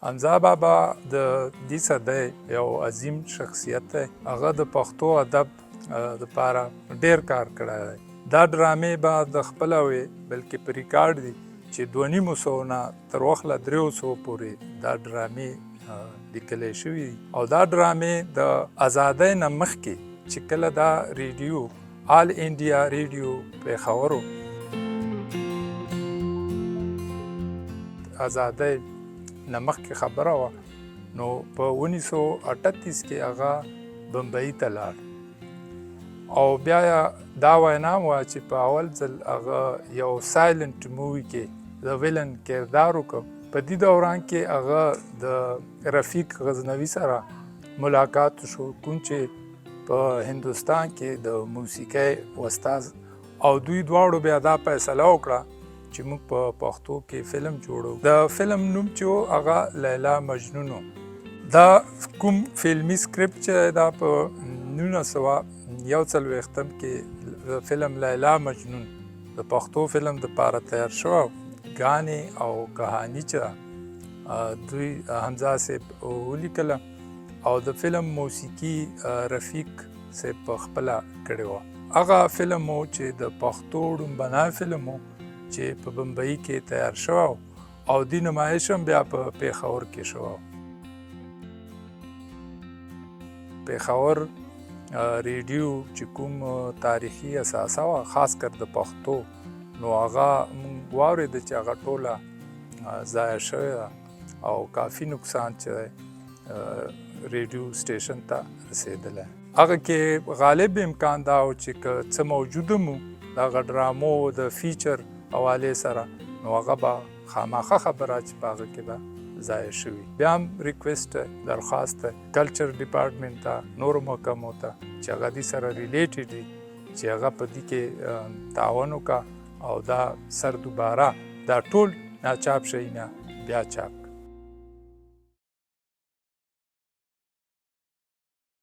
حمزه بابا د دې صدۍ یو عظیم شخصیت دی. هغه د پښتو ادب دپاره ډېر کار کړی دی. دا ډرامې به د خپله وې بلکې په ریکارډ دي چې 2,500 نه تر وخله 300 پورې دا ډرامې لیکلی شوي دي. او دا ډرامې د ازادۍ نه مخکې چې کله دا ریډیو آل انډیا ریډیو پېښور و، ازادۍ نه مخکې خبره وه، نو په 1938 کې هغه بمبئی ته لاړ او بیا دا وینا وه چې په اول ځل هغه یو سایلنټ مووي کې د ویلن کردار وکړ. په دې دوران کې هغه د رفیق غزنوي سره ملاقات شو، کوم چې په هندوستان کې د موسیقۍ استاد، او دوی دواړو بیا دا فیصله وکړه چې موږ په پښتو کې فلم جوړو. د فلم نوم چې و هغه لیلا مجنون و. دا کوم فلمي سکرپټ چې دا په 1941 کې د فلم لیلا مجنون د پښتو فلم دپاره تیار شوی، ګانې او کهاني چې دوی حمزه صاحب ولیکله او د فلم موسیقي رفیق صاحب په خپله کړې وه. هغه فلم و چې د پښتو ړومبنی فلم و چې په بمبئی کې تیار شوی او دې نمایش هم بیا په پېښور کې شوی. پېښور ریډیو چې کوم تاریخي اثاثه وه خاص کر د پښتو، نو هغه موږ واورېده چې هغه ټوله ضایع شوې ده او کافي نقصان چې دی ریډیو سټیشن ته رسېدلی. هغه کې غالب امکان دا و چې که څه موجود هم و د هغه ډرامو د فیچر حوالې سره، نو هغه به خامخا خبره چې په هغه کې به ضایع شوي. بیا هم ریکویسټ درخواست دی کلچر ډپارټمنټ ته، نورو محکمو ته چې هغه دې سره ریلیټډ وي چې هغه په دې کې تعاون وکړه او دا سر دوباره دا ټول ناچاپ شیونه بیا چاپ کړه.